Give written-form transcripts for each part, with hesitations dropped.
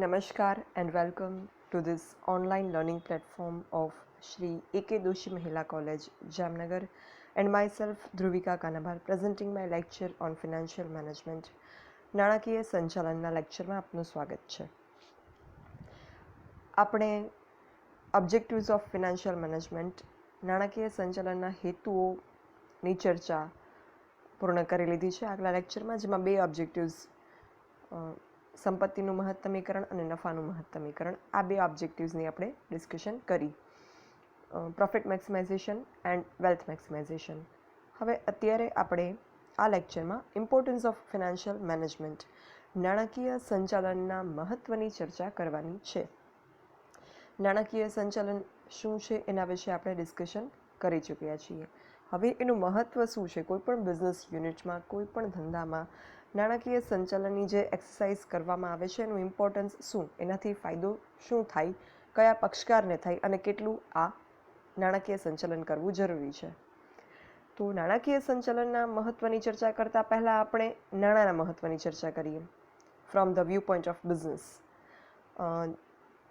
Namaskar and welcome to this online learning platform of Shri A.K. Doshi Mahila College, Jamnagar, and myself, Dhruvika Kanabar, presenting my lecture on financial management. નાણાકીય સંચાલનના લેક્ચરમાં આપનું સ્વાગત છે. આપણે objectives of financial management નાણાકીય સંચાલનના હેતુઓની ચર્ચા પૂર્ણ કરી લીધી છે આગલા લેક્ચરમાં, જેમાં બે ઓબ્જેક્ટિવ્સ સંપત્તિનું મહત્તમીકરણ અને નફાનું મહત્તમીકરણ, આ બે ઓબ્જેક્ટિવ્સની આપણે ડિસ્કશન કરી. Profit maximisation and wealth maximisation. હવે અત્યારે આપણે આ લેક્ચરમાં ઇમ્પોર્ટન્સ ઓફ ફિનાન્શિયલ મેનેજમેન્ટ નાણાકીય સંચાલનના મહત્ત્વની ચર્ચા કરવાની છે. નાણાકીય સંચાલન શું છે એના વિશે આપણે ડિસ્કશન કરી ચૂક્યા છીએ. હવે એનું મહત્ત્વ શું છે, કોઈપણ બિઝનેસ યુનિટમાં, કોઈપણ ધંધામાં નાણાકીય સંચાલનની જે એક્સરસાઇઝ કરવામાં આવે છે એનું ઇમ્પોર્ટન્સ શું, એનાથી ફાયદો શું થાય, કયા પક્ષકારને થાય અને કેટલું આ નાણાકીય સંચાલન કરવું જરૂરી છે. તો નાણાકીય સંચાલનના મહત્ત્વની ચર્ચા કરતાં પહેલાં આપણે નાણાંના મહત્ત્વની ચર્ચા કરીએ from the view point of business.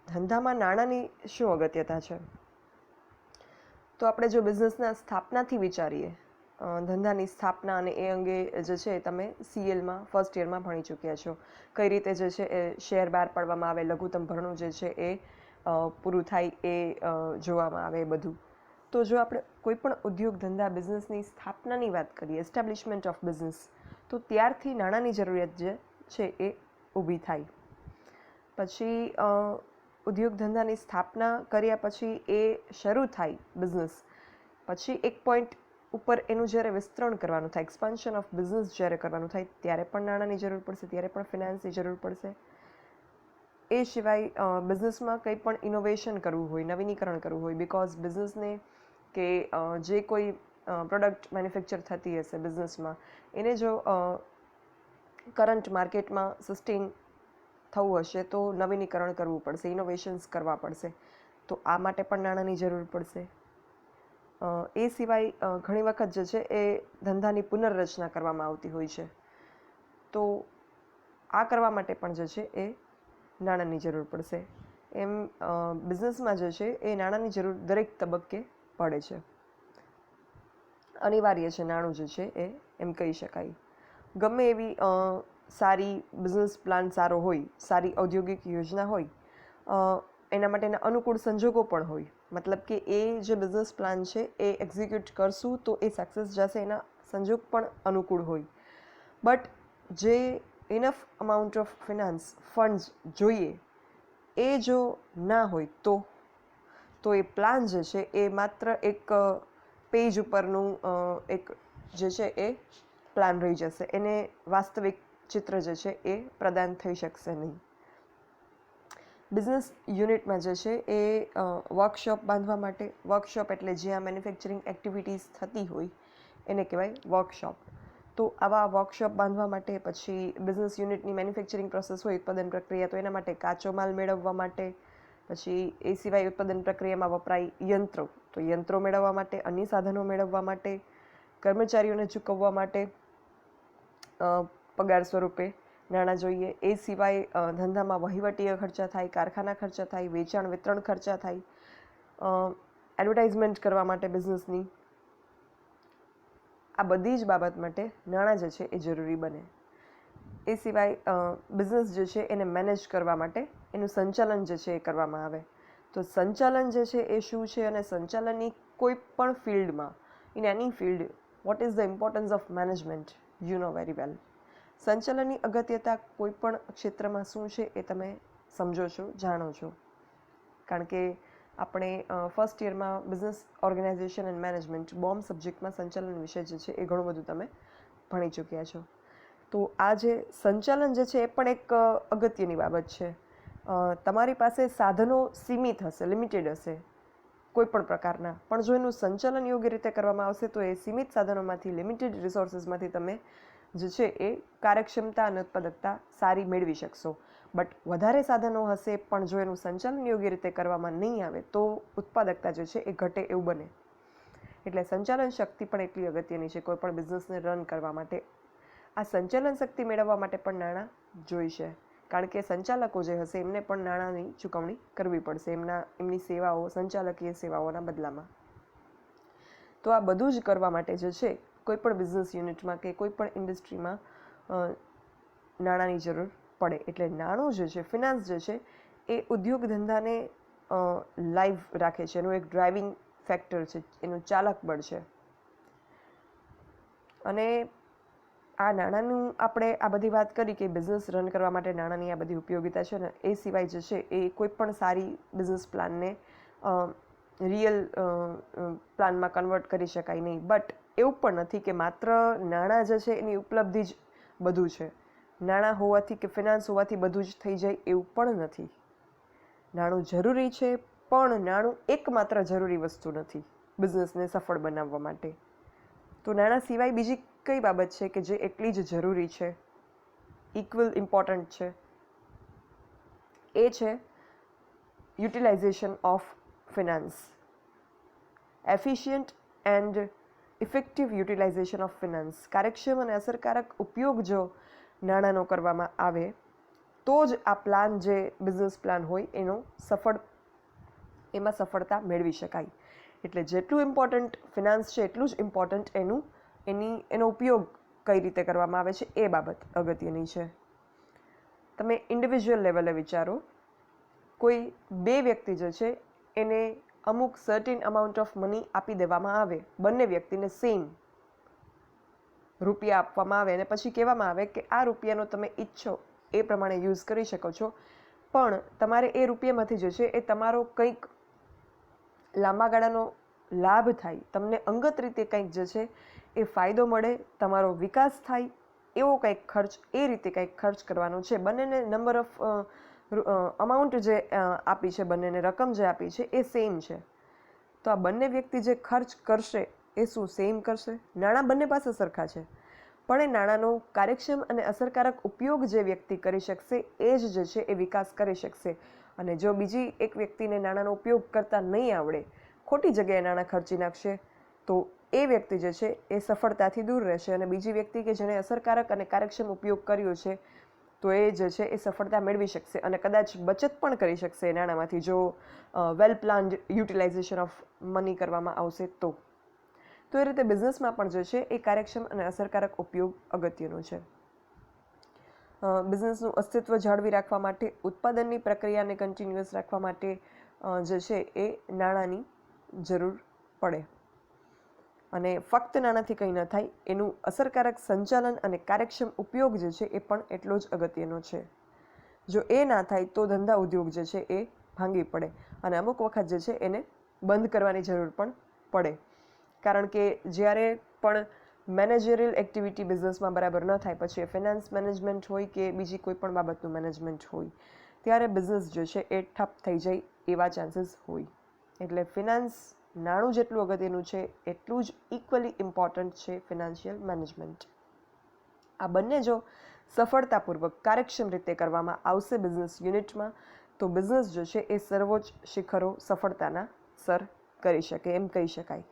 ધંધામાં નાણાંની શું અગત્યતા છે? તો આપણે જો બિઝનેસના સ્થાપનાથી વિચારીએ, ધંધાની સ્થાપના અને એ અંગે જે છે તમે CLમાં ફર્સ્ટ યરમાં ભણી ચૂક્યા છો. કઈ રીતે જે છે એ શેર બહાર પાડવામાં આવે, લઘુત્તમ ભરણું જે છે એ પૂરું થાય એ જોવામાં આવે એ બધું. તો જો આપણે કોઈ પણ ઉદ્યોગ ધંધા બિઝનેસની સ્થાપનાની વાત કરીએ, એસ્ટાબ્લિશમેન્ટ ઓફ બિઝનેસ, તો ત્યારથી નાણાંની જરૂરિયાત જે છે એ ઊભી થાય. પછી ઉદ્યોગ ધંધાની સ્થાપના કર્યા પછી એ શરૂ થાય બિઝનેસ, પછી એક પોઈન્ટ ઉપર એનું જ્યારે વિસ્તરણ કરવાનું થાય, એક્સપાન્શન ઓફ બિઝનેસ જ્યારે કરવાનું થાય, ત્યારે પણ નાણાંની જરૂર પડશે, ત્યારે પણ ફિનાન્સની જરૂર પડશે. એ સિવાય બિઝનેસમાં કંઈ પણ ઇનોવેશન કરવું હોય, નવીનીકરણ કરવું હોય, બિકોઝ બિઝનેસને કે જે કોઈ પ્રોડક્ટ મેન્યુફેક્ચર થતી હશે બિઝનેસમાં, એને જો કરંટ માર્કેટમાં સસ્ટેન થવું હશે તો નવીનીકરણ કરવું પડશે, ઇનોવેશન્સ કરવા પડશે. તો આ માટે પણ નાણાંની જરૂર પડશે. એ સિવાય ઘણી વખત જે છે એ ધંધાની પુનર્રચના કરવામાં આવતી હોય છે, તો આ કરવા માટે પણ જે છે એ નાણાંની જરૂર પડશે. એમ બિઝનેસમાં જે છે એ નાણાંની જરૂર દરેક તબક્કે પડે છે, અનિવાર્ય છે નાણું જે છે એ, એમ કહી શકાય. ગમે એવી સારી બિઝનેસ પ્લાન સારો હોય, સારી ઔદ્યોગિક યોજના હોય, એના માટેના અનુકૂળ સંજોગો પણ હોય, મતલબ કે એ જે બિઝનેસ પ્લાન છે એ એક્ઝિક્યુટ કરશું તો એ સક્સેસ જશે, એના સંજોગ પણ અનુકૂળ હોય. બટ જે enough amount of finance funds જોઈએ એ જો ના હોય તો એ પ્લાન જે છે એ માત્ર એક પેજ ઉપરનું એક જે છે એ પ્લાન રહી જશે, એને વાસ્તવિક ચિત્ર જે છે એ પ્રદાન થઈ શકશે નહીં. બિઝનેસ યુનિટમાં જે છે એ વર્કશોપ બાંધવા માટે, વર્કશોપ એટલે જ્યાં મેન્યુફેક્ચરિંગ એક્ટિવિટીઝ થતી હોય એને કહેવાય વર્કશોપ. તો આવા વર્કશોપ બાંધવા માટે, પછી બિઝનેસ યુનિટની મેન્યુફેક્ચરિંગ પ્રોસેસ હોય, ઉત્પાદન પ્રક્રિયા, તો એના માટે કાચો માલ મેળવવા માટે, પછી એ સિવાય ઉત્પાદન પ્રક્રિયામાં વપરાય યંત્રો, તો યંત્રો મેળવવા માટે, અન્ય સાધનો મેળવવા માટે, કર્મચારીઓને ચૂકવવા માટે પગાર સ્વરૂપે નાણાં જોઈએ. એ સિવાય ધંધામાં વહીવટીય ખર્ચા થાય, કારખાના ખર્ચા થાય, વેચાણ વિતરણ ખર્ચા થાય, એડવર્ટાઇઝમેન્ટ કરવા માટે બિઝનેસની, આ બધી જ બાબત માટે નાણાં જે છે એ જરૂરી બને. એ સિવાય બિઝનેસ જે છે એને મેનેજ કરવા માટે એનું સંચાલન જે છે એ કરવામાં આવે. તો સંચાલન જે છે એ શું છે, અને સંચાલનની કોઈ પણ ફિલ્ડમાં, in any field, what is the importance of management, you know very well. સંચાલનની અગત્યતા કોઈ પણ ક્ષેત્રમાં શું છે એ તમે સમજો છો, જાણો છો, કારણ કે આપણે ફર્સ્ટ યરમાં બિઝનેસ ઓર્ગેનાઇઝેશન એન્ડ મેનેજમેન્ટ બોમ્બ સબ્જેક્ટમાં સંચાલન વિશે જે છે એ ઘણું બધું તમે ભણી ચૂક્યા છો. તો આ જે સંચાલન જે છે એ પણ એક અગત્યની બાબત છે. તમારી પાસે સાધનો સીમિત હશે, લિમિટેડ હશે કોઈ પણ પ્રકારના, પણ જો એનું સંચાલન યોગ્ય રીતે કરવામાં આવશે તો એ સીમિત સાધનોમાંથી, લિમિટેડ રિસોર્સિસમાંથી તમે જે છે એ કાર્યક્ષમતા અને ઉત્પાદકતા સારી મેળવી શકશો. બટ વધારે સાધનો હશે પણ જો એનું સંચાલન યોગ્ય રીતે કરવામાં નહીં આવે તો ઉત્પાદકતા જે છે એ ઘટે એવું બને. એટલે સંચાલન શક્તિ પણ એટલી અગત્યની છે કોઈ પણ બિઝનેસને રન કરવા માટે. આ સંચાલન શક્તિ મેળવવા માટે પણ નાણાં જોઈશે. કારણ કે સંચાલકો જે હશે એમને પણ નાણાંની ચૂકવણી કરવી પડશે એમની સેવાઓ, સંચાલકીય સેવાઓના બદલામાં. તો આ બધું જ કરવા માટે જે છે કોઈ પણ બિઝનેસ યુનિટમાં કે કોઈ પણ ઇન્ડસ્ટ્રીમાં નાણાંની જરૂર પડે. એટલે નાણું જે છે, ફિનાન્સ જે છે એ ઉદ્યોગ ધંધાને લાઈવ રાખે છે, એનું એક ડ્રાઇવિંગ ફેક્ટર છે, એનું ચાલક બળ છે. અને આ નાણાંનું આપણે આ બધી વાત કરી કે બિઝનેસ રન કરવા માટે નાણાંની આ બધી ઉપયોગિતા છે ને, એ સિવાય જે છે એ કોઈ પણ સારી બિઝનેસ પ્લાનને રિયલ પ્લાનમાં કન્વર્ટ કરી શકાય નહીં. બટ એવું પણ નથી કે માત્ર નાણાં જે છે એની ઉપલબ્ધિ જ બધું છે. નાણાં હોવાથી કે ફિનાન્સ હોવાથી બધું જ થઈ જાય એવું પણ નથી. નાણું જરૂરી છે, પણ નાણું એકમાત્ર જરૂરી વસ્તુ નથી બિઝનેસને સફળ બનાવવા માટે. તો નાણાં સિવાય બીજી કઈ બાબત છે કે જે એટલી જ જરૂરી છે, ઇક્વલ ઇમ્પોર્ટન્ટ છે? એ છે utilisation of finance. Efficient and effective utilisation of finance. કાર્યક્ષમ અને અસરકારક ઉપયોગ જો નાણાંનો કરવામાં આવે તો જ આ પ્લાન, જે બિઝનેસ પ્લાન હોય એમાં સફળતા મેળવી શકાય. એટલે જેટલું ઇમ્પોર્ટન્ટ ફિનાન્સ છે એટલું જ ઇમ્પોર્ટન્ટ એનો ઉપયોગ કઈ રીતે કરવામાં આવે છે એ બાબત અગત્યની છે. તમે ઇન્ડિવિજ્યુઅલ લેવલે વિચારો, કોઈ બે વ્યક્તિ જે છે એને અમુક સર્ટેન અમાઉન્ટ ઓફ મની આપી દેવામાં આવે, બંને વ્યક્તિને સેમ રૂપિયા આપવામાં આવે અને પછી કહેવામાં આવે કે આ રૂપિયાનો તમે ઈચ્છો એ પ્રમાણે યુઝ કરી શકો છો, પણ તમારે એ રૂપિયામાંથી જે છે એ તમારો કંઈક લાંબા ગાળાનો લાભ થાય, તમને અંગત રીતે કંઈક જે છે એ ફાયદો મળે, તમારો વિકાસ થાય, એવો કંઈક ખર્ચ, એ રીતે કંઈક ખર્ચ કરવાનો છે. બંનેને નંબર ઓફ અમાઉન્ટ જે આપી છે, બંનેને રકમ જે આપી છે એ સેમ છે. તો આ બંને વ્યક્તિ જે ખર્ચ કરશે એ શું સેમ કરશે? નાણાં બંને પાસે સરખા છે, પણ એ નાણાંનો કાર્યક્ષમ અને અસરકારક ઉપયોગ જે વ્યક્તિ કરી શકશે એ જ જે છે એ વિકાસ કરી શકશે. અને જો બીજી એક વ્યક્તિને નાણાંનો ઉપયોગ કરતા નહીં આવડે, ખોટી જગ્યાએ નાણાં ખર્ચી નાખશે, તો એ વ્યક્તિ જે છે એ સફળતાથી દૂર રહેશે. અને બીજી વ્યક્તિ કે જેણે અસરકારક અને કાર્યક્ષમ ઉપયોગ કર્યો છે, તો એ જે છે એ સફળતા મેળવી શકશે અને કદાચ બચત પણ કરી શકશે નાણાંમાંથી, જો વેલ પ્લાન્ડ યુટિલાઇઝેશન ઓફ મની કરવામાં આવશે તો. તો એ રીતે બિઝનેસમાં પણ જે છે એ કાર્યક્ષમ અને અસરકારક ઉપયોગ અગત્યનો છે. બિઝનેસનું અસ્તિત્વ જાળવી રાખવા માટે, ઉત્પાદનની પ્રક્રિયાને કન્ટિન્યુઅસ રાખવા માટે જે છે એ નાણાંની જરૂર પડે. અને ફક્ત નાણાંથી કંઈ ન થાય, એનું અસરકારક સંચાલન અને કાર્યક્ષમ ઉપયોગ જે છે એ પણ એટલો જ અગત્યનો છે. જો એ ના થાય તો ધંધા ઉદ્યોગ જે છે એ ભાંગી પડે અને અમુક વખત જે છે એને બંધ કરવાની જરૂર પણ પડે. કારણ કે જ્યારે પણ મેનેજરિયલ એક્ટિવિટી બિઝનેસમાં બરાબર ન થાય, પછી ફિનાન્સ મેનેજમેન્ટ હોય કે બીજી કોઈ પણ બાબતનું મેનેજમેન્ટ હોય, ત્યારે બિઝનેસ જે છે એ ઠપ થઈ જાય એવા ચાન્સીસ હોય. એટલે ફિનાન્સ, નાણું જેટલું અગત્યનું છે એટલું જ ઇક્વલી ઇમ્પોર્ટન્ટ છે ફિનાન્શિયલ મેનેજમેન્ટ. આ બંને જો સફળતાપૂર્વક કાર્યક્ષમ રીતે કરવામાં આવશે બિઝનેસ યુનિટમાં, તો બિઝનેસ જે છે એ સર્વોચ્ચ શિખરો સફળતાના સર કરી શકે એમ કહી શકાય.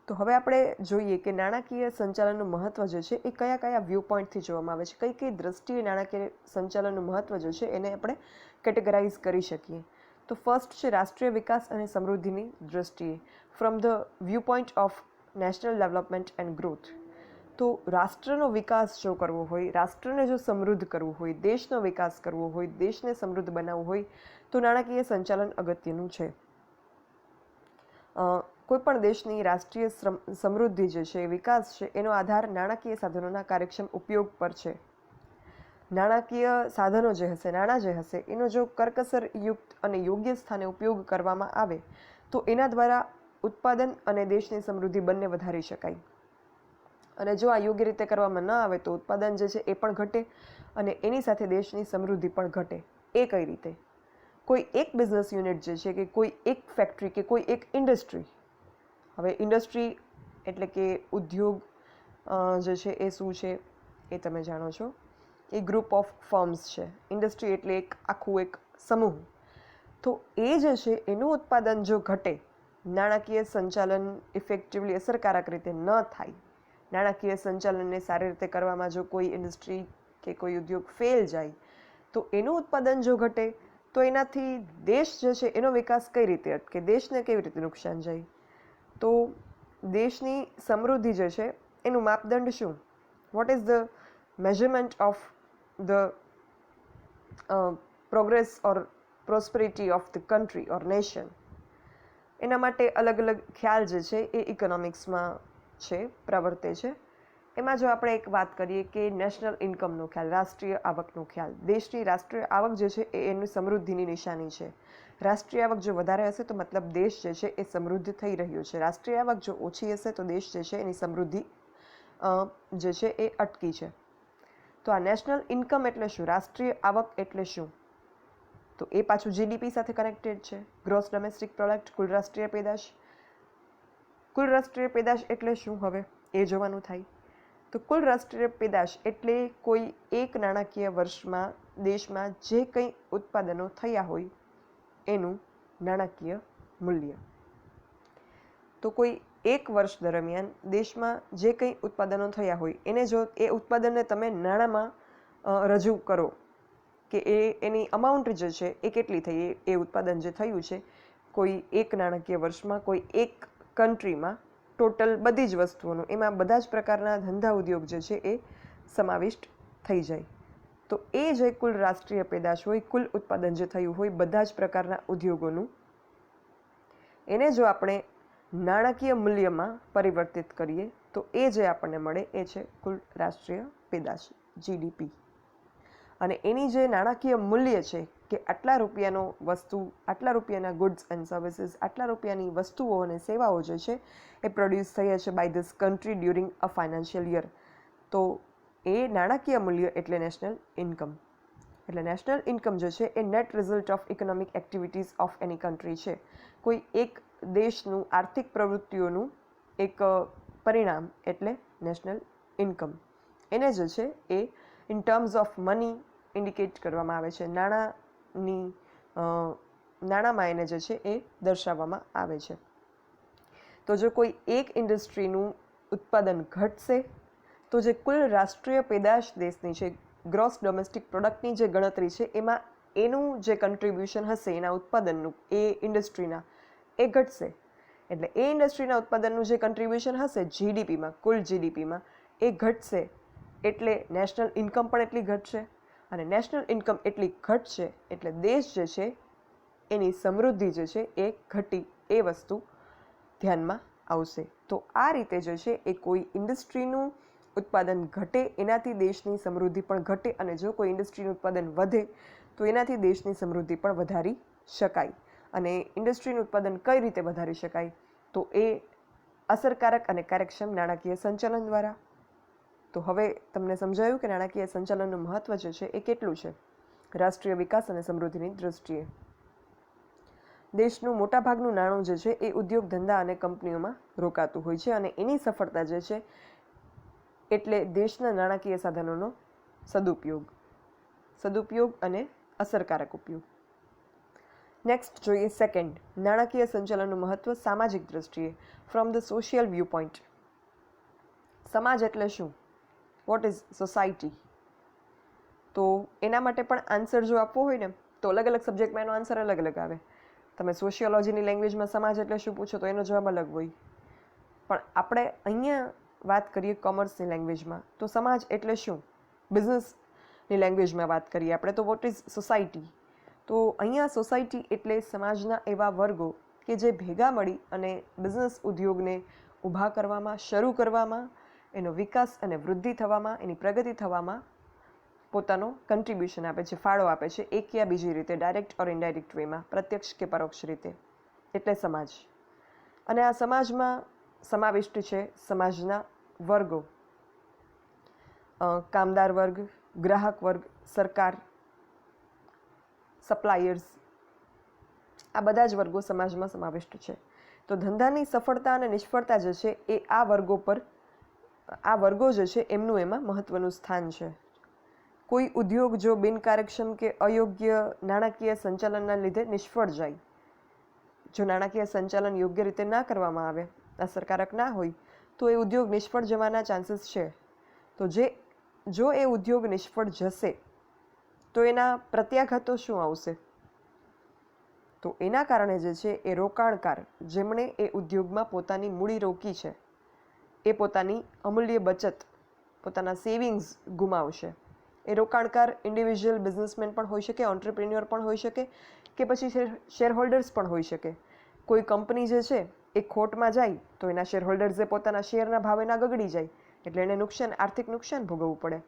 તો હવે આપણે જોઈએ કે નાણાકીય સંચાલનનું મહત્વ જે છે એ કયા કયા વ્યૂ પોઈન્ટથી જોવામાં આવે છે, કઈ કઈ દ્રષ્ટિએ નાણાકીય સંચાલનનું મહત્વ જે છે એને આપણે કેટેગરાઇઝ કરી શકીએ. તો ફર્સ્ટ છે રાષ્ટ્રીય વિકાસ અને સમૃદ્ધિની દ્રષ્ટિએ, from the view point of national development and growth. તો રાષ્ટ્રનો વિકાસ જો કરવો હોય, રાષ્ટ્રને જો સમૃદ્ધ કરવું હોય, દેશનો વિકાસ કરવો હોય, દેશને સમૃદ્ધ બનાવવું હોય, તો નાણાકીય સંચાલન અગત્યનું છે. કોઈ પણ દેશની રાષ્ટ્રીય સમૃદ્ધિ જે છે, વિકાસ છે, એનો આધાર નાણાકીય સાધનોના કાર્યક્ષમ ઉપયોગ પર છે. નાણાકીય સાધનો જે હશે, નાણાં જે હશે, એનો જો કરકસર યુક્ત અને યોગ્ય સ્થાને ઉપયોગ કરવામાં આવે તો એના દ્વારા ઉત્પાદન અને દેશની સમૃદ્ધિ બંને વધારી શકાય. અને જો આ યોગ્ય રીતે કરવામાં ન આવે તો ઉત્પાદન જે છે એ પણ ઘટે અને એની સાથે દેશની સમૃદ્ધિ પણ ઘટે. એ કઈ રીતે? કોઈ એક બિઝનેસ યુનિટ જે છે કે કોઈ એક ફેક્ટરી કે કોઈ એક ઇન્ડસ્ટ્રી, હવે ઇન્ડસ્ટ્રી એટલે કે ઉદ્યોગ જે છે એ શું છે એ તમે જાણો છો, એ ગ્રુપ ઓફ ફર્મ્સ છે. ઇન્ડસ્ટ્રી એટલે આખું એક સમૂહ. તો એ જે છે એનું ઉત્પાદન જો ઘટે, નાણાકીય સંચાલન ઇફેક્ટિવલી અસરકારક રીતે ન થાય, નાણાકીય સંચાલનને સારી રીતે કરવામાં જો કોઈ ઇન્ડસ્ટ્રી કે કોઈ ઉદ્યોગ ફેલ જાય, તો એનું ઉત્પાદન જો ઘટે તો એનાથી દેશ જે છે એનો વિકાસ કઈ રીતે અટકે, દેશને કેવી રીતે નુકસાન જાય? તો દેશની સમૃદ્ધિ જે છે એનું માપદંડ શું? What is the measurement of the progress or prosperity of the country or nation? એના માટે અલગ અલગ ખ્યાલ જે છે એ ઇકોનોમિક્સમાં છે, પ્રવર્તે છે. એમાં જો આપણે એક વાત કરીએ કે નેશનલ ઇન્કમનો ખ્યાલ, રાષ્ટ્રીય આવકનો ખ્યાલ. દેશની રાષ્ટ્રીય આવક જે છે એ એની સમૃદ્ધિની નિશાની છે. રાષ્ટ્રીય આવક જો વધારે હશે તો મતલબ દેશ જે છે એ સમૃદ્ધ થઈ રહ્યો છે. રાષ્ટ્રીય આવક જો ઓછી હશે તો દેશ જે છે એની સમૃદ્ધિ જે છે એ અટકી છે. તો આ નેશનલ ઇન્કમ એટલે શું? રાષ્ટ્રીય આવક એટલે શું? તો એ પાછું જીડીપી સાથે કનેક્ટેડ છે. ગ્રોસ ડોમેસ્ટિક પ્રોડક્ટ, કુલ રાષ્ટ્રીય પેદાશ. કુલ રાષ્ટ્રીય પેદાશ એટલે શું હવે એ જોવાનું થાય. તો કુલ રાષ્ટ્રીય પેદાશ એટલે કોઈ એક નાણાકીય વર્ષમાં દેશમાં જે કંઈ ઉત્પાદનો થયા હોય એનું નાણાકીય મૂલ્ય. તો કોઈ એક વર્ષ દરમિયાન દેશમાં જે કંઈ ઉત્પાદનો થયા હોય એને જો એ ઉત્પાદનને તમે નાણાંમાં રજૂ કરો કે એની અમાઉન્ટ જે છે એ કેટલી થઈ, એ ઉત્પાદન જે થયું છે કોઈ એક નાણાકીય વર્ષમાં કોઈ એક કન્ટ્રીમાં ટોટલ બધી જ વસ્તુઓનું, એમાં બધા જ પ્રકારના ધંધા ઉદ્યોગ જે છે એ સમાવિષ્ટ થઈ જાય. તો એ જે કુલ રાષ્ટ્રીય પેદાશ હોય, કુલ ઉત્પાદન જે થયું હોય બધા જ પ્રકારના ઉદ્યોગોનું, એને જો આપણે નાણાકીય મૂલ્યમાં પરિવર્તિત કરીએ તો એ જે આપણને મળે એ છે કુલ રાષ્ટ્રીય પેદાશ, જીડીપી. અને એની જે નાણાકીય મૂલ્ય છે કે આટલા રૂપિયાનો વસ્તુ, આટલા રૂપિયાના ગુડ્સ એન્ડ સર્વિસીસ, આટલા રૂપિયાની વસ્તુઓ અને સેવાઓ જે છે એ પ્રોડ્યુસ થયા છે by this country during a financial year. તો એ નાણાકીય મૂલ્ય એટલે નેશનલ ઇન્કમ. એટલે નેશનલ ઇન્કમ જે છે એ net result of economic activities of any country છે. કોઈ એક દેશનું આર્થિક પ્રવૃત્તિઓનું એક પરિણામ એટલે નેશનલ ઇન્કમ. એને જે છે એ in terms of money indicate કરવામાં આવે છે. નાણાંમાં એને જે છે એ દર્શાવવામાં આવે છે. તો જો કોઈ એક ઇન્ડસ્ટ્રીનું ઉત્પાદન ઘટશે તો જે કુલ રાષ્ટ્રીય પેદાશ દેશની છે, ગ્રોસ ડોમેસ્ટિક પ્રોડક્ટની જે ગણતરી છે એમાં એનું જે કન્ટ્રીબ્યુશન હશે એના ઉત્પાદનનું એ ઇન્ડસ્ટ્રીના, એ ઘટશે. એટલે એ ઇન્ડસ્ટ્રીના ઉત્પાદનનું જે કન્ટ્રીબ્યુશન હશે જીડીપીમાં, કુલ જીડીપીમાં, એ ઘટશે એટલે નેશનલ ઇન્કમ પણ એટલી ઘટશે. અને નેશનલ ઇન્કમ એટલી ઘટશે એટલે દેશ જે છે એની સમૃદ્ધિ જે છે એ ઘટી, એ વસ્તુ ધ્યાનમાં આવશે. તો આ રીતે જે છે એ કોઈ ઇન્ડસ્ટ્રીનું ઉત્પાદન ઘટે એનાથી દેશની સમૃદ્ધિ પણ ઘટે, અને જો કોઈ ઇન્ડસ્ટ્રીનું ઉત્પાદન વધે તો એનાથી દેશની સમૃદ્ધિ પણ વધારી શકાય. અને ઇન્ડસ્ટ્રીનું ઉત્પાદન કઈ રીતે વધારી શકાય? તો એ અસરકારક અને કાર્યક્ષમ નાણાકીય સંચાલન દ્વારા. તો હવે તમને સમજાયું કે નાણાકીય સંચાલનનું મહત્વ જે છે એ કેટલું છે રાષ્ટ્રીય વિકાસ અને સમૃદ્ધિની દૃષ્ટિએ. દેશનું મોટાભાગનું નાણું જે છે એ ઉદ્યોગ ધંધા અને કંપનીઓમાં રોકાતું હોય છે, અને એની સફળતા જે છે એટલે દેશના નાણાકીય સાધનોનો સદુપયોગ અને અસરકારક ઉપયોગ. નેક્સ્ટ જોઈએ સેકન્ડ, નાણાકીય સંચાલનનું મહત્વ સામાજિક દૃષ્ટિએ, from the social view point. સમાજ એટલે શું? What is society? તો એના માટે પણ આન્સર જો આપવો હોય ને તો અલગ અલગ સબ્જેક્ટમાં એનો આન્સર અલગ અલગ આવે. તમે સોશિયોલોજીની લેંગ્વેજમાં સમાજ એટલે શું પૂછો તો એનો જવાબ અલગ હોય. પણ આપણે અહીંયા વાત કરીએ કોમર્સની લેંગ્વેજમાં તો સમાજ એટલે શું? બિઝનેસની લેંગ્વેજમાં વાત કરીએ આપણે તો વોટ ઇઝ સોસાયટી? તો અહીંયા સોસાયટી એટલે સમાજના એવા વર્ગો કે જે ભેગા મળી અને બિઝનેસ ઉદ્યોગને ઊભા કરવામાં, શરૂ કરવામાં, એનો વિકાસ અને વૃદ્ધિ થવામાં, એની પ્રગતિ થવામાં પોતાનો કન્ટ્રીબ્યુશન આપે છે, ફાળો આપે છે, એક યા બીજી રીતે, ડાયરેક્ટ ઓર ઇનડાયરેક્ટ વેમાં, પ્રત્યક્ષ કે પરોક્ષ રીતે. એટલે સમાજ. અને આ સમાજમાં સમાવિષ્ટ છે સમાજના વર્ગો, કામદાર વર્ગ, ગ્રાહક વર્ગ, સરકાર, સપ્લાયર્સ, આ બધા જ વર્ગો સમાજમાં સમાવિષ્ટ છે. તો ધંધાની સફળતા અને નિષ્ફળતા જે છે એ આ વર્ગો જે છે એમનું એમાં મહત્વનું સ્થાન છે. કોઈ ઉદ્યોગ જો બિનકાર્યક્ષમ કે અયોગ્ય નાણાકીય સંચાલનના લીધે નિષ્ફળ જાય, જો નાણાકીય સંચાલન યોગ્ય રીતે ના કરવામાં આવે, અસરકારક ના હોય, તો એ ઉદ્યોગ નિષ્ફળ જવાના ચાન્સીસ છે. તો જો એ ઉદ્યોગ નિષ્ફળ જશે તો એના પ્રત્યાઘાતો શું આવશે? તો એના કારણે જે છે એ રોકાણકાર જેમણે એ ઉદ્યોગમાં પોતાની મૂડી રોકી છે એ પોતાની અમૂલ્ય બચત, પોતાના સેવિંગ્સ ગુમાવશે. એ રોકાણકાર ઇન્ડિવિજ્યુઅલ બિઝનેસમેન પણ હોઈ શકે, ઓન્ટરપ્રિન્યોર પણ હોઈ શકે, કે પછી શેરહોલ્ડર્સ પણ હોઈ શકે. કોઈ કંપની જે છે એ ખોટમાં જાય તો એના શેરહોલ્ડર્સે પોતાના શેરના ભાવ એના ગગડી જાય, એટલે એને આર્થિક નુકસાન ભોગવવું પડે.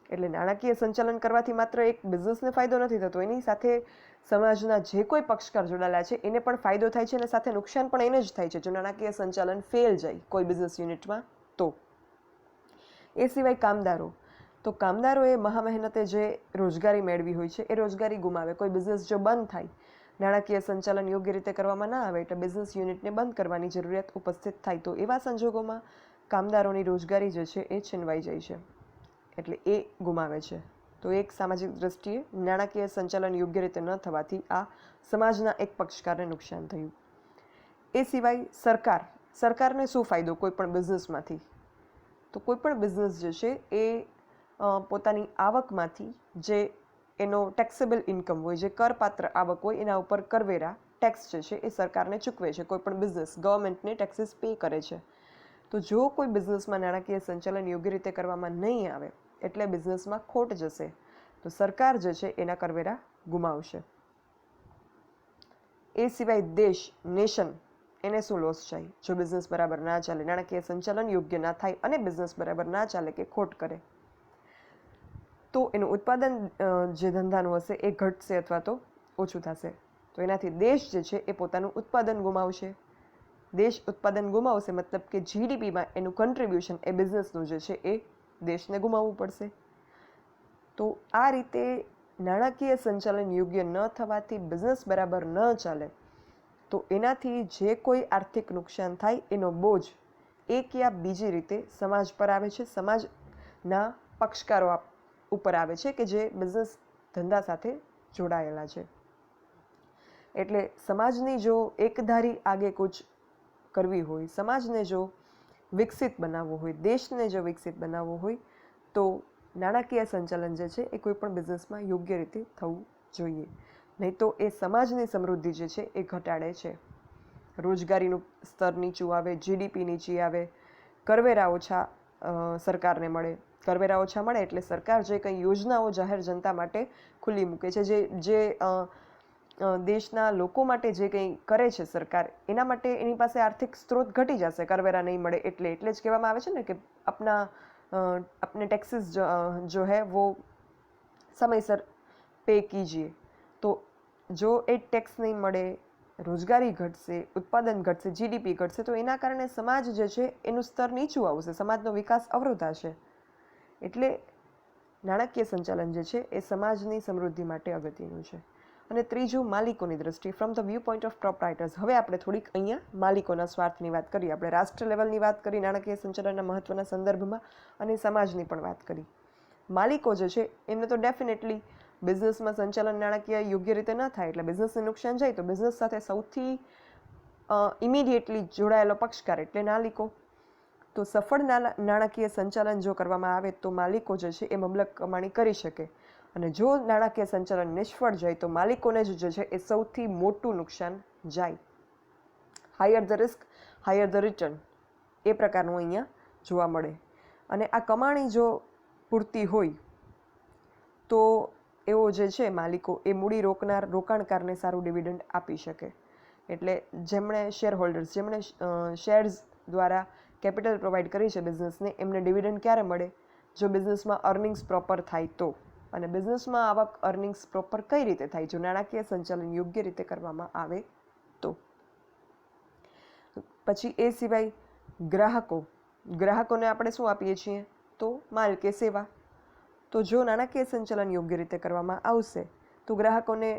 એટલે નાણાકીય સંચાલન કરવાથી માત્ર એક બિઝનેસને ફાયદો નથી થતો, એની સાથે સમાજના જે કોઈ પક્ષકાર જોડાયેલા છે એને પણ ફાયદો થાય છે અને સાથે નુકસાન પણ એને જ થાય છે જો નાણાકીય સંચાલન ફેલ જાય કોઈ બિઝનેસ યુનિટમાં તો. એ સિવાય કામદારો, તો કામદારોએ મહામહેનતે જે રોજગારી મેળવી હોય છે એ રોજગારી ગુમાવે. કોઈ બિઝનેસ જો બંધ થાય, નાણાકીય સંચાલન યોગ્ય રીતે કરવામાં ના આવે એટલે બિઝનેસ યુનિટને બંધ કરવાની જરૂરિયાત ઉપસ્થિત થાય, તો એવા સંજોગોમાં કામદારોની રોજગારી જે છે એ છીનવાઈ જાય છે, એટલે એ ગુમાવે છે. તો એક સામાજિક દ્રષ્ટિએ નાણાકીય સંચાલન યોગ્ય રીતે ન થવાથી આ સમાજના એક પક્ષકારને નુકસાન થયું. એ સિવાય સરકારને શું ફાયદો કોઈ પણ બિઝનેસમાંથી? તો કોઈ પણ બિઝનેસ જે છે એ પોતાની આવકમાંથી જે એનો ટેક્સેબલ ઇન્કમ હોય, જે કરપાત્ર આવક હોય, એના ઉપર કરવેરા ટેક્સ જે છે એ સરકારને ચૂકવે છે. કોઈ પણ બિઝનેસ ગવર્મેન્ટને ટેક્સીસ પે કરે છે. તો જો કોઈ બિઝનેસમાં નાણાકીય સંચાલન યોગ્ય રીતે કરવામાં નહીં આવે એટલે બિઝનેસમાં ખોટ જશે, તો સરકાર જે છે એના કરવેરા ગુમાવશે. એ સિવાય નેશન એને શું લોસ જાય જો બિઝનેસ બરાબર ના ચાલે, નાણાકીય સંચાલન યોગ્ય ના થાય અને બિઝનેસ બરાબર ના ચાલે કે ખોટ કરે, તો એનું ઉત્પાદન જે ધંધાનું હશે એ ઘટશે અથવા તો ઓછું થશે. તો એનાથી દેશ જે છે એ પોતાનું ઉત્પાદન ગુમાવશે. દેશ ઉત્પાદન ગુમાવશે મતલબ કે જીડીપીમાં એનું કન્ટ્રીબ્યુશન એ બિઝનેસનું જે છે એ દેશને ગુમાવવું પડશે. તો આ રીતે નાણાકીય સંચાલન યોગ્ય ન થવાથી બિઝનેસ બરાબર ન ચાલે તો એનાથી જે કોઈ આર્થિક નુકસાન થાય એનો બોજ એક યા બીજી રીતે સમાજ પર આવે છે, સમાજના પક્ષકારો ઉપર આવે છે કે જે બિઝનેસ ધંધા સાથે જોડાયેલા છે. એટલે સમાજની જો એકધારી આગેકૂચ કરવી હોય, સમાજને જો વિકસિત બનાવવો હોય, દેશને જો વિકસિત બનાવવો હોય તો નાણાકીય સંચાલન જે છે એ કોઈ પણ બિઝનેસમાં યોગ્ય રીતે થવું જોઈએ. નહીં તો એ સમાજની સમૃદ્ધિ જે છે એ ઘટાડે છે. રોજગારીનું સ્તર નીચું આવે, જીડીપી નીચી આવે, કરવેરા ઓછા સરકારને મળે. કરવેરા ઓછા મળે એટલે સરકાર જે કંઈ યોજનાઓ જાહેર જનતા માટે ખુલ્લી મૂકે છે, જે દેશના લોકો માટે જે કંઈ કરે છે સરકાર, એના માટે એની પાસે આર્થિક સ્ત્રોત ઘટી જશે કરવેરા નહીં મળે એટલે જ કહેવામાં આવે છે ને કે अपने टैक्सेस जो है वो સમયસર પે કીજીએ. તો જો એ ટેક્સ નહીં મળે, રોજગારી ઘટશે, ઉત્પાદન ઘટશે, જીડીપી ઘટશે, તો એના કારણે સમાજ જે છે એનું સ્તર નીચું આવશે, સમાજનો વિકાસ અવરોધાશે. એટલે નાણાકીય સંચાલન જે છે એ સમાજની સમૃદ્ધિ માટે અગત્યનું છે. અને ત્રીજું, માલિકોની દ્રષ્ટિએ, from the view point of proprietors. હવે આપણે થોડીક અહીંયા માલિકોના સ્વાર્થની વાત કરીએ. આપણે રાષ્ટ્ર લેવલની વાત કરી નાણાકીય સંચાલનના મહત્વના સંદર્ભમાં અને સમાજની પણ વાત કરી. માલિકો જે છે એમને તો ડેફિનેટલી બિઝનેસમાં સંચાલન નાણાકીય યોગ્ય રીતે ન થાય એટલે બિઝનેસને નુકસાન જાય તો બિઝનેસ સાથે સૌથી ઇમિડિયેટલી જોડાયેલો પક્ષકાર એટલે માલિકો. તો સફળ નાણાકીય સંચાલન જો કરવામાં આવે તો માલિકો જે છે એ મબલક કમાણી કરી શકે, અને જો નાણાકીય સંચાલન નિષ્ફળ જાય તો માલિકોને જ જે છે એ સૌથી મોટું નુકસાન જાય. Higher the risk, higher the return, એ પ્રકારનું અહીંયા જોવા મળે. અને આ કમાણી જો પૂરતી હોય તો એવો જે છે માલિકો એ મૂડી રોકાણકારને સારું ડિવિડન્ડ આપી શકે. એટલે જેમણે શેરહોલ્ડર્સ, જેમણે શેર્સ દ્વારા કેપિટલ પ્રોવાઈડ કરી છે બિઝનેસને, એમને ડિવિડન્ડ ક્યારે મળે? જો બિઝનેસમાં અર્નિંગ્સ પ્રોપર થાય તો. અને બિઝનેસમાં આવક અર્નિંગ્સ પ્રોપર કઈ રીતે થાય? જો નાણાકીય સંચાલન યોગ્ય રીતે કરવામાં આવે તો. પછી એ સિવાય ગ્રાહકોને આપણે શું આપીએ છીએ? તો માલ કે સેવા. તો જો નાણાકીય સંચાલન યોગ્ય રીતે કરવામાં આવશે તો ગ્રાહકોને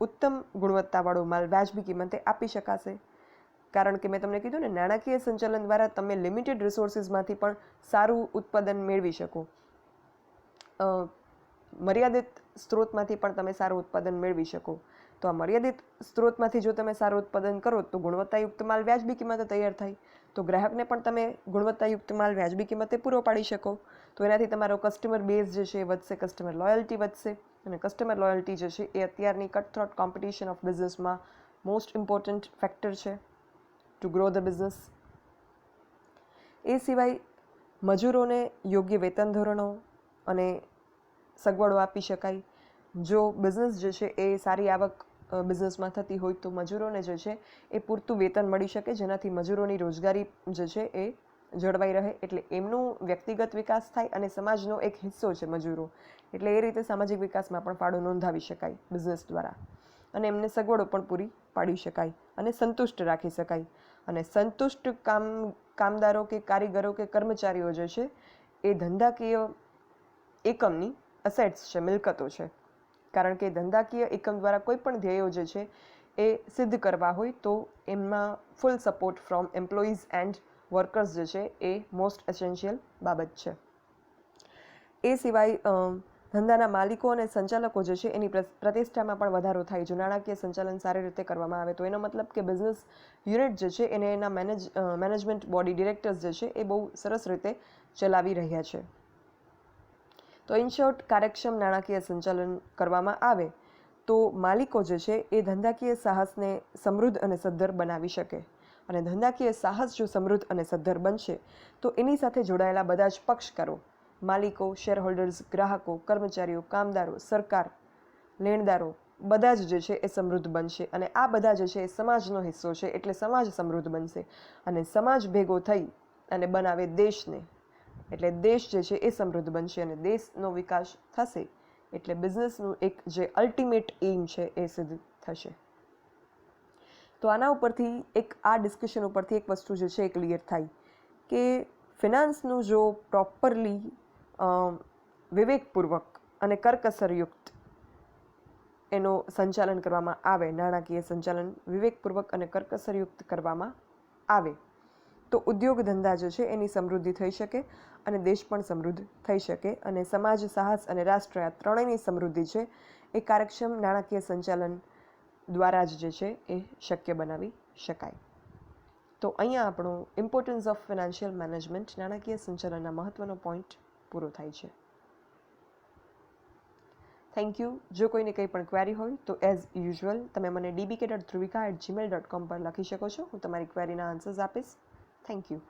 ઉત્તમ ગુણવત્તાવાળો માલ વાજબી કિંમતે આપી શકાશે. કારણ કે મેં તમને કીધું ને, નાણાકીય સંચાલન દ્વારા તમે લિમિટેડ રિસોર્સિસમાંથી પણ સારું ઉત્પાદન મેળવી શકો. મર્યાદિત સ્ત્રોતમાંથી પણ તમે સારું ઉત્પાદન મેળવી શકો. તો આ મર્યાદિત સ્ત્રોતમાંથી જો તમે સારું ઉત્પાદન કરો તો ગુણવત્તાયુક્ત માલ વાજબી કિંમતે તૈયાર થાય. તો ગ્રાહકને પણ તમે ગુણવત્તાયુક્ત માલ વ્યાજબી કિંમતે પૂરો પાડી શકો. તો એનાથી તમારો કસ્ટમર બેઝ જે છે એ વધશે, કસ્ટમર લોયલ્ટી વધશે. અને કસ્ટમર લોયલ્ટી જે છે એ અત્યારની કટ-થ્રોટ કોમ્પિટિશન ઓફ બિઝનેસમાં મોસ્ટ ઇમ્પોર્ટન્ટ ફેક્ટર છે ટુ ગ્રો ધ બિઝનેસ. એ સિવાય મજૂરોને યોગ્ય વેતન ધોરણો અને સગવડો આપી શકાય. જો બિઝનેસ જે છે એ સારી આવક બિઝનેસમાં થતી હોય તો મજૂરોને જે છે એ પૂરતું વેતન મળી શકે, જેનાથી મજૂરોની રોજગારી જે છે એ જળવાઈ રહે. એટલે એમનું વ્યક્તિગત વિકાસ થાય અને સમાજનો એક હિસ્સો છે મજૂરો, એટલે એ રીતે સામાજિક વિકાસમાં પણ ફાળો નોંધાવી શકાય બિઝનેસ દ્વારા. અને એમને સગવડો પણ પૂરી પાડી શકાય અને સંતુષ્ટ રાખી શકાય. અને સંતુષ્ટ કામદારો કે કારીગરો કે કર્મચારીઓ જે છે એ ધંધાકીય એકમની અસેટ્સ છે, મિલકતો છે. કારણ કે ધંધાકીય એકમ દ્વારા કોઈ પણ ધ્યેયો જે છે એ સિદ્ધ કરવા હોય તો એમાં full support from employees and workers જે છે એ મોસ્ટ એસેન્શિયલ બાબત છે. એ સિવાય ધંધાના માલિકો અને સંચાલકો જે છે એની પ્રતિષ્ઠામાં પણ વધારો થાય. જો નાણાકીય સંચાલન સારી રીતે કરવામાં આવે તો એનો મતલબ કે બિઝનેસ યુનિટ જે છે એને એના મેનેજમેન્ટ બોડી ડિરેક્ટર્સ જે છે એ બહુ સરસ રીતે ચલાવી રહ્યા છે. તો ઇન શોર્ટ, કાર્યક્ષમ નાણાકીય સંચાલન કરવામાં આવે તો માલિકો જે છે એ ધંધાકીય સાહસને સમૃદ્ધ અને સદ્ધર બનાવી શકે. અને ધંધાકીય સાહસ જો સમૃદ્ધ અને સદ્ધર બનશે તો એની સાથે જોડાયેલા બધા જ પક્ષકારો, માલિકો, શેરહોલ્ડર્સ, ગ્રાહકો, કર્મચારીઓ, કામદારો, સરકાર, લેણદારો બધા જ જે છે એ સમૃદ્ધ બનશે. અને આ બધા જે છે એ સમાજનો હિસ્સો છે, એટલે સમાજ સમૃદ્ધ બનશે. અને સમાજ ભેગો થઈ અને બનાવે દેશને, એટલે દેશ જે છે એ સમૃદ્ધ બનશે. અને દેશનો વિકાસ થશે એટલે બિઝનેસનું એક જે અલ્ટિમેટ એઇમ છે એ સિદ્ધ થશે. તો આના ઉપરથી આ ડિસ્કશન ઉપરથી એક વસ્તુ જે છે એ ક્લિયર થાય કે ફિનાન્સનું જો પ્રોપરલી વિવેકપૂર્વક અને કરકસરયુક્ત એનું સંચાલન કરવામાં આવે, નાણાકીય સંચાલન વિવેકપૂર્વક અને કરકસરયુક્ત કરવામાં આવે તો ઉદ્યોગ ધંધા જે છે એની સમૃદ્ધિ થઈ શકે અને દેશ પણ સમૃદ્ધ થઈ શકે. અને સમાજ, સાહસ અને રાષ્ટ્ર, આ ત્રણેયની સમૃદ્ધિ છે એ કાર્યક્ષમ નાણાકીય સંચાલન દ્વારા જ જે છે એ શક્ય બનાવી શકાય. તો અહીંયા આપણો ઇમ્પોર્ટન્સ ઓફ ફિનાન્શિયલ મેનેજમેન્ટ, નાણાકીય સંચાલનના મહત્વનો પોઈન્ટ પૂરો થાય છે. Thank you. જો કોઈને કંઈ પણ ક્વેરી હોય તો એઝ યુઝ્યુઅલ તમે મને dbk.dhruvika@gmail.com પર લખી શકો છો. હું તમારી ક્વેરીના આન્સર્સ આપીશ. Thank you.